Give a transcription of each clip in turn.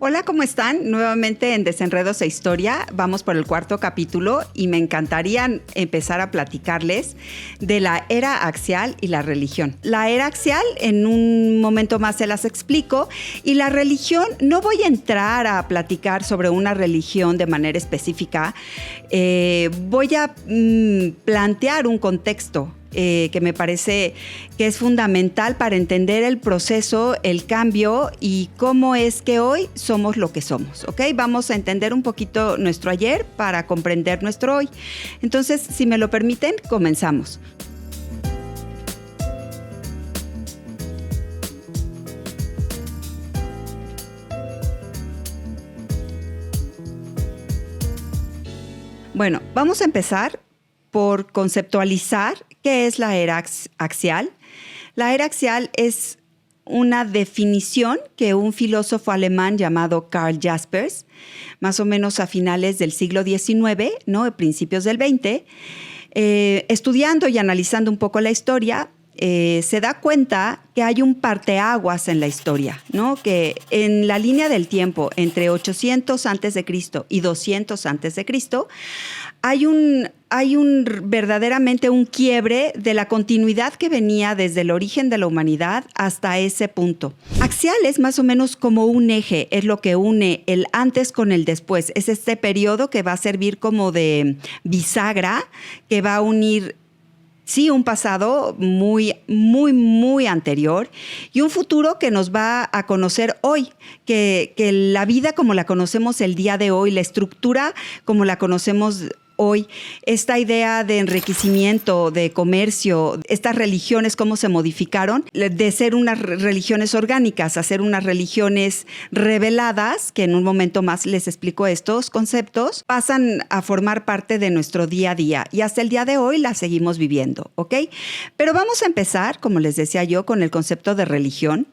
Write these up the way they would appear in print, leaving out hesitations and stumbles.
Hola, ¿cómo están? Nuevamente en Desenredos e Historia. Vamos por el cuarto capítulo y me encantaría empezar a platicarles de la era axial y la religión. La era axial, en un momento más se las explico, y la religión, no voy a entrar a platicar sobre una religión de manera específica. Voy a plantear un contexto que me parece que es fundamental para entender el proceso, el cambio y cómo es que hoy somos lo que somos, ¿ok? Vamos a entender un poquito nuestro ayer para comprender nuestro hoy. Entonces, si me lo permiten, comenzamos. Bueno, vamos a empezar por conceptualizar qué es la era axial. La era axial es una definición que un filósofo alemán llamado Karl Jaspers, más o menos a finales del siglo XIX, ¿no? A principios del XX, estudiando y analizando un poco la historia, se da cuenta que hay un parteaguas en la historia, ¿no? Que en la línea del tiempo entre 800 a.C. y 200 a.C. hay verdaderamente un quiebre de la continuidad que venía desde el origen de la humanidad hasta ese punto. Axial es más o menos como un eje, es lo que une el antes con el después. Es este periodo que va a servir como de bisagra, que va a unir un pasado muy anterior y un futuro que nos va a conocer hoy, que la vida como la conocemos el día de hoy, la estructura como la conocemos hoy, esta idea de enriquecimiento, de comercio, estas religiones, cómo se modificaron, de ser unas religiones orgánicas a ser unas religiones reveladas, que en un momento más les explico estos conceptos, pasan a formar parte de nuestro día a día y hasta el día de hoy las seguimos viviendo, ¿ok? Pero vamos a empezar, como les decía yo, con el concepto de religión.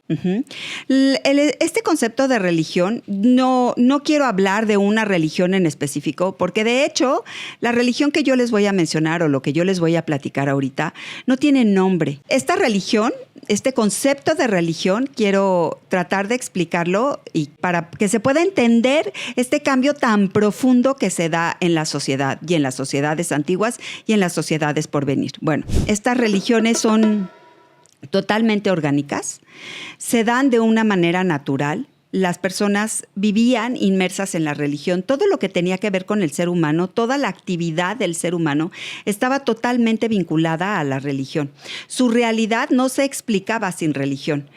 Este concepto de religión, no quiero hablar de una religión en específico, porque de hecho, la religión que yo les voy a mencionar o lo que yo les voy a platicar ahorita no tiene nombre. Esta religión, este concepto de religión, quiero tratar de explicarlo y para que se pueda entender este cambio tan profundo que se da en la sociedad y en las sociedades antiguas y en las sociedades por venir. Bueno, estas religiones son totalmente orgánicas, se dan de una manera natural. Las personas vivían inmersas en la religión. Todo lo que tenía que ver con el ser humano, toda la actividad del ser humano estaba totalmente vinculada a la religión. Su realidad no se explicaba sin religión.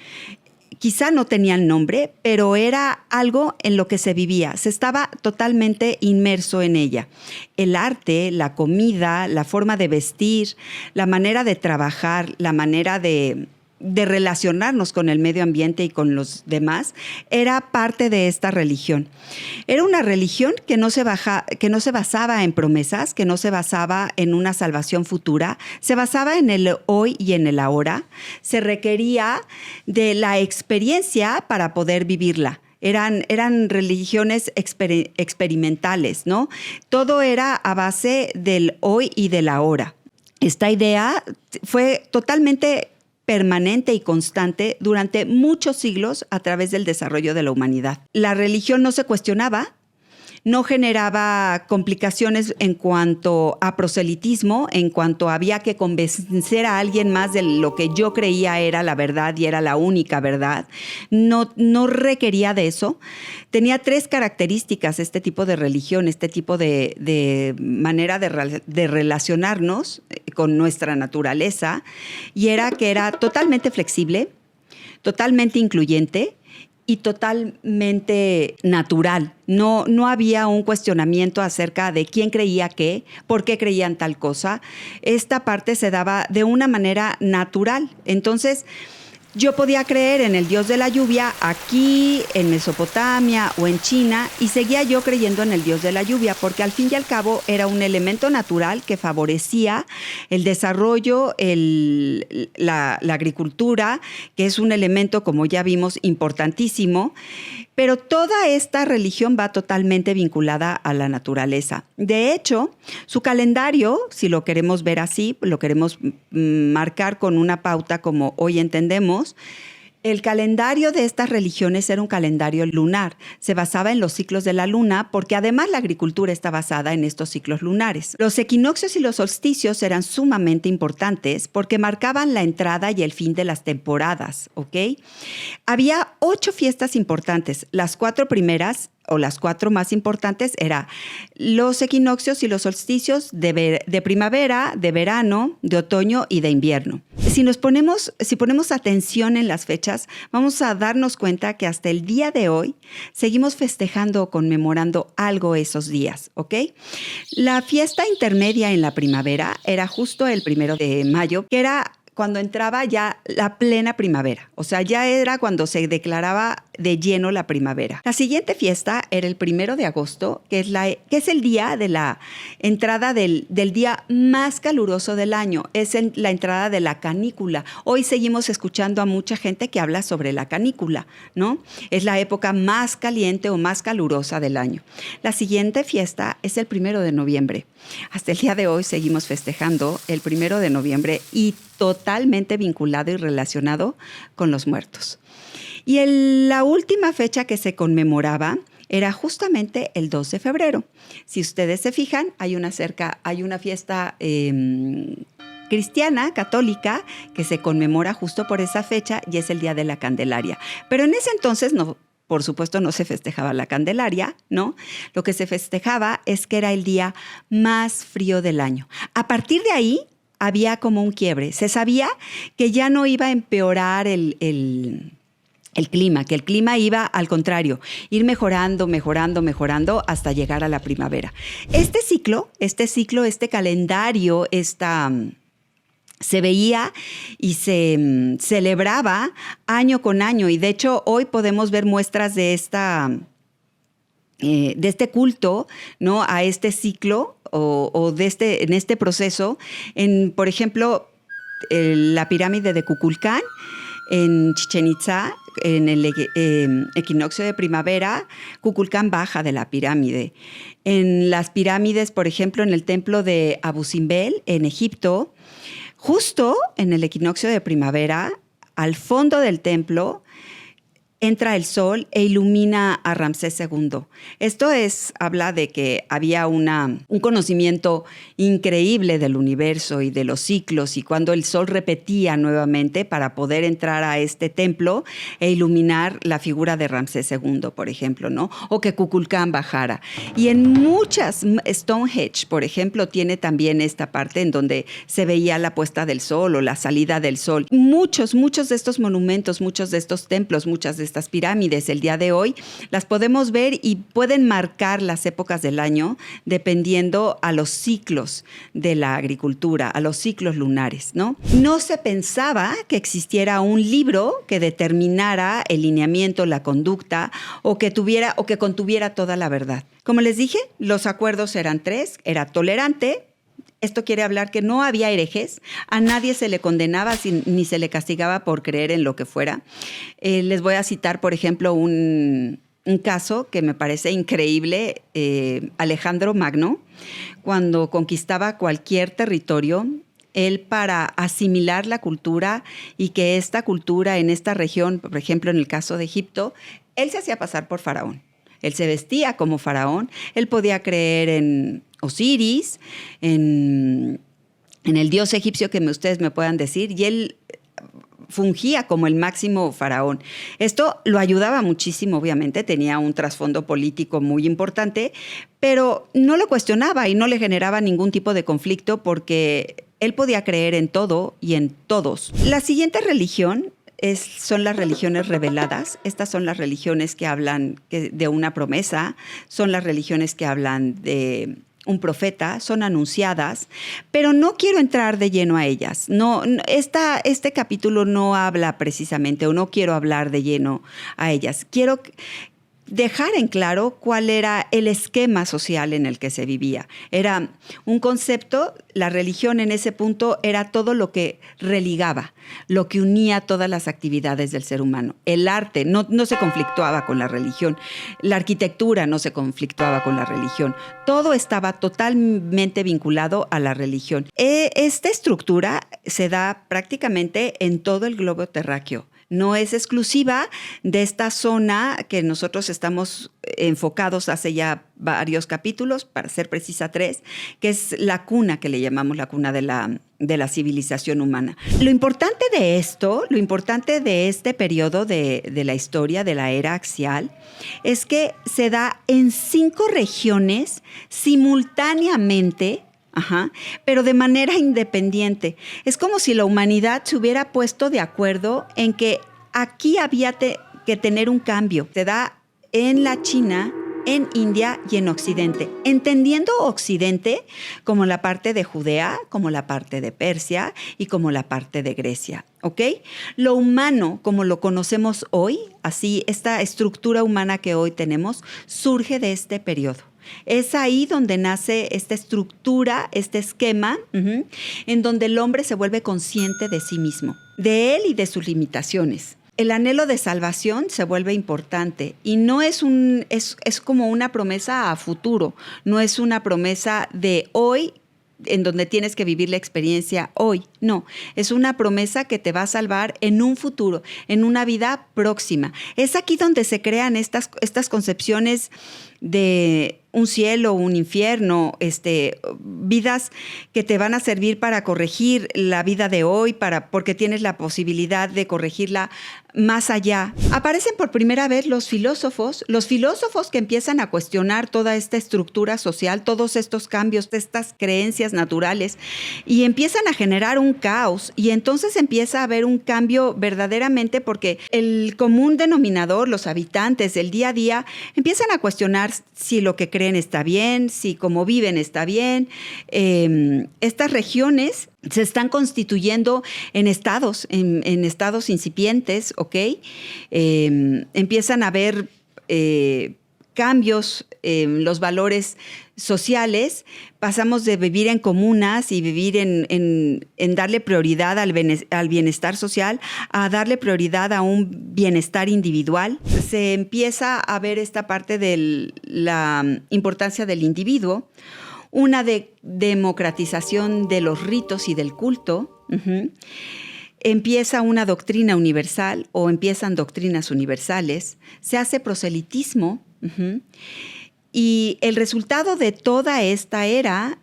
Quizá no tenían nombre, pero era algo en lo que se vivía. Se estaba totalmente inmerso en ella. El arte, la comida, la forma de vestir, la manera de trabajar, la manera de relacionarnos con el medio ambiente y con los demás, era parte de esta religión. Era una religión que no se basaba en promesas, que no se basaba en una salvación futura, se basaba en el hoy y en el ahora. Se requería de la experiencia para poder vivirla. Eran religiones experimentales, ¿no? Todo era a base del hoy y del ahora. Esta idea fue totalmente permanente y constante durante muchos siglos a través del desarrollo de la humanidad. La religión no se cuestionaba, no generaba complicaciones en cuanto a proselitismo, en cuanto había que convencer a alguien más de lo que yo creía era la verdad y era la única verdad. No requería de eso. Tenía tres características este tipo de religión, este tipo de manera de relacionarnos con nuestra naturaleza, y era que era totalmente flexible, totalmente incluyente y totalmente natural. No había un cuestionamiento acerca de quién creía qué, por qué creían tal cosa. Esta parte se daba de una manera natural. Entonces, yo podía creer en el dios de la lluvia aquí, en Mesopotamia o en China, y seguía yo creyendo en el dios de la lluvia, porque al fin y al cabo era un elemento natural que favorecía el desarrollo, la agricultura, que es un elemento, como ya vimos, importantísimo. Pero toda esta religión va totalmente vinculada a la naturaleza. De hecho, su calendario, si lo queremos ver así, lo queremos marcar con una pauta como hoy entendemos, El calendario de estas religiones era un calendario lunar. Se basaba en los ciclos de la luna porque además la agricultura está basada en estos ciclos lunares. Los equinoccios y los solsticios eran sumamente importantes porque marcaban la entrada y el fin de las temporadas, ¿ok? Había 8 fiestas importantes. Las 4 primeras o las 4 más importantes eran los equinoccios y los solsticios de primavera, de verano, de otoño y de invierno. Si ponemos atención en las fechas, vamos a darnos cuenta que hasta el día de hoy seguimos festejando o conmemorando algo esos días, ¿ok? La fiesta intermedia en la primavera era justo el 1 de mayo, que era cuando entraba ya la plena primavera, o sea, ya era cuando se declaraba de lleno la primavera. La siguiente fiesta era el 1 de agosto, que es el día de la entrada del día más caluroso del año, es la entrada de la canícula. Hoy seguimos escuchando a mucha gente que habla sobre la canícula, ¿no? Es la época más caliente o más calurosa del año. La siguiente fiesta es el 1 de noviembre. Hasta el día de hoy seguimos festejando el 1 de noviembre y totalmente vinculado y relacionado con los muertos. Y la última fecha que se conmemoraba era justamente el 2 de febrero. Si ustedes se fijan, hay una fiesta cristiana, católica, que se conmemora justo por esa fecha y es el Día de la Candelaria. Pero en ese entonces no. Por supuesto, no se festejaba la Candelaria, ¿no? Lo que se festejaba es que era el día más frío del año. A partir de ahí, había como un quiebre. Se sabía que ya no iba a empeorar el clima, que el clima iba al contrario, ir mejorando hasta llegar a la primavera. Este calendario, se veía y se celebraba año con año, y de hecho hoy podemos ver muestras de este culto, ¿no? A este ciclo o en este proceso, por ejemplo, la pirámide de Kukulcán, en Chichén Itzá, en el equinoccio de primavera, Kukulcán baja de la pirámide. En las pirámides, por ejemplo, en el templo de Abu Simbel, en Egipto, justo en el equinoccio de primavera, al fondo del templo, entra el sol e ilumina a Ramsés II. Esto habla de que había un conocimiento increíble del universo y de los ciclos, y cuando el sol repetía nuevamente para poder entrar a este templo e iluminar la figura de Ramsés II, por ejemplo, ¿no? O que Kukulcán bajara. Y en muchas, Stonehenge, por ejemplo, tiene también esta parte en donde se veía la puesta del sol o la salida del sol. Muchos de estos monumentos, muchos de estos templos, muchas de estas pirámides el día de hoy las podemos ver y pueden marcar las épocas del año dependiendo a los ciclos de la agricultura, a los ciclos lunares, ¿no? No se pensaba que existiera un libro que determinara el lineamiento, la conducta o que contuviera toda la verdad. Como les dije, los acuerdos eran 3, era tolerante. Esto quiere hablar que no había herejes, a nadie se le condenaba ni se le castigaba por creer en lo que fuera. Les voy a citar, por ejemplo, un caso que me parece increíble. Alejandro Magno, cuando conquistaba cualquier territorio, él, para asimilar la cultura y que esta cultura en esta región, por ejemplo, en el caso de Egipto, él se hacía pasar por faraón. Él se vestía como faraón, él podía creer en Osiris, en el dios egipcio que ustedes me puedan decir, y él fungía como el máximo faraón. Esto lo ayudaba muchísimo, obviamente, tenía un trasfondo político muy importante, pero no lo cuestionaba y no le generaba ningún tipo de conflicto porque él podía creer en todo y en todos. La siguiente religión son las religiones reveladas. Estas son las religiones que hablan de una promesa, son las religiones que hablan de un profeta, son anunciadas, pero no quiero entrar de lleno a ellas. Este capítulo no habla precisamente, o no quiero hablar de lleno a ellas. Quiero dejar en claro cuál era el esquema social en el que se vivía. Era un concepto, la religión en ese punto era todo lo que religaba, lo que unía todas las actividades del ser humano. El arte no se conflictuaba con la religión, la arquitectura no se conflictuaba con la religión, todo estaba totalmente vinculado a la religión. Esta estructura se da prácticamente en todo el globo terráqueo. No es exclusiva de esta zona que nosotros estamos enfocados hace ya varios capítulos, para ser precisa 3, que es la cuna, que le llamamos la cuna de la civilización humana. Lo importante de esto, lo importante de este periodo de la historia, de la era axial, es que se da en 5 regiones simultáneamente. Pero de manera independiente. Es como si la humanidad se hubiera puesto de acuerdo en que aquí había que tener un cambio. Se da en la China, en India y en Occidente. Entendiendo Occidente como la parte de Judea, como la parte de Persia y como la parte de Grecia. ¿Ok? Lo humano, como lo conocemos hoy, así, esta estructura humana que hoy tenemos, surge de este periodo. Es ahí donde nace esta estructura, este esquema, en donde el hombre se vuelve consciente de sí mismo, de él y de sus limitaciones. El anhelo de salvación se vuelve importante y no es como una promesa a futuro, no es una promesa de hoy, en donde tienes que vivir la experiencia hoy. No, es una promesa que te va a salvar en un futuro, en una vida próxima. Es aquí donde se crean estas concepciones de un cielo, un infierno, vidas que te van a servir para corregir la vida de hoy, porque tienes la posibilidad de corregirla más allá. Aparecen por primera vez los filósofos que empiezan a cuestionar toda esta estructura social, todos estos cambios, estas creencias naturales, y empiezan a generar un caos, y entonces empieza a haber un cambio verdaderamente, porque el común denominador, los habitantes del día a día, empiezan a cuestionar si lo que creen está bien, si como viven está bien. Estas regiones se están constituyendo en estados, en estados incipientes, ¿ok? Empiezan a haber cambios en los valores sociales. Pasamos de vivir en comunas y vivir en darle prioridad al bienestar social a darle prioridad a un bienestar individual. Se empieza a ver esta parte de la importancia del individuo, una democratización de los ritos y del culto. Empieza una doctrina universal o empiezan doctrinas universales. Se hace proselitismo. Y el resultado de toda esta era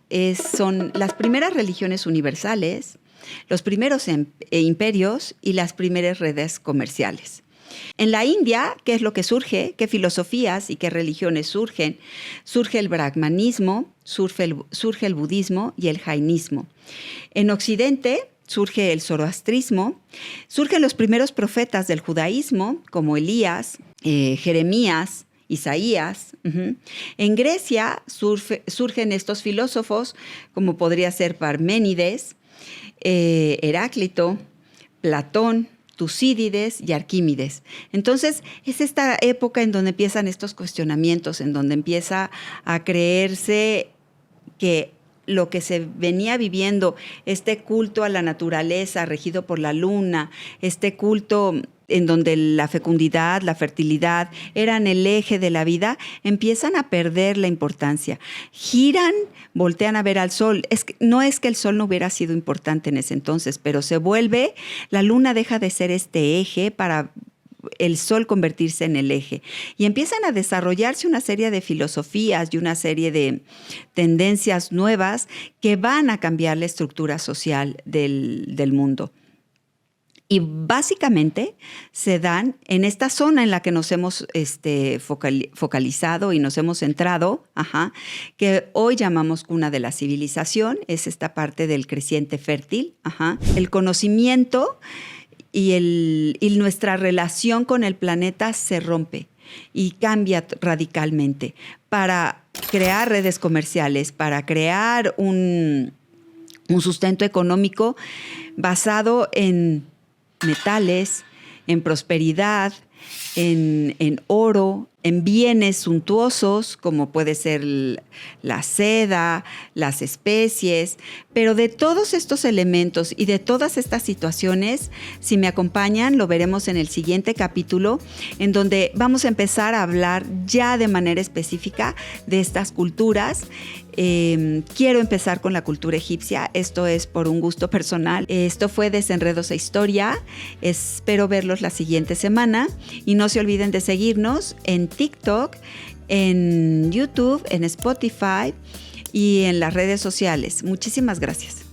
son las primeras religiones universales, los primeros imperios y las primeras redes comerciales. En la India, ¿qué es lo que surge? ¿Qué filosofías y qué religiones surgen? Surge el brahmanismo, surge el budismo y el jainismo. En Occidente surge el zoroastrismo, surgen los primeros profetas del judaísmo, como Elías, Jeremías, Isaías. En Grecia surgen estos filósofos, como podría ser Parménides, Heráclito, Platón, Tucídides y Arquímedes. Entonces, es esta época en donde empiezan estos cuestionamientos, en donde empieza a creerse que lo que se venía viviendo, este culto a la naturaleza regido por la luna, este culto en donde la fecundidad, la fertilidad eran el eje de la vida, empiezan a perder la importancia. Giran, voltean a ver al sol. No es que el sol no hubiera sido importante en ese entonces, pero la luna deja de ser este eje para el sol convertirse en el eje. Y empiezan a desarrollarse una serie de filosofías y una serie de tendencias nuevas que van a cambiar la estructura social del mundo. Y básicamente se dan en esta zona en la que nos hemos focalizado y nos hemos centrado, que hoy llamamos cuna de la civilización, es esta parte del creciente fértil, el conocimiento y nuestra relación con el planeta se rompe y cambia radicalmente para crear redes comerciales, para crear un sustento económico basado en metales, en prosperidad, en oro, en bienes suntuosos, como puede ser la seda, las especies, pero de todos estos elementos y de todas estas situaciones, si me acompañan, lo veremos en el siguiente capítulo, en donde vamos a empezar a hablar ya de manera específica de estas culturas. Quiero empezar con la cultura egipcia, esto es por un gusto personal. Esto fue Desenredos e Historia, espero verlos la siguiente semana y no se olviden de seguirnos en TikTok, en YouTube, en Spotify y en las redes sociales. Muchísimas gracias.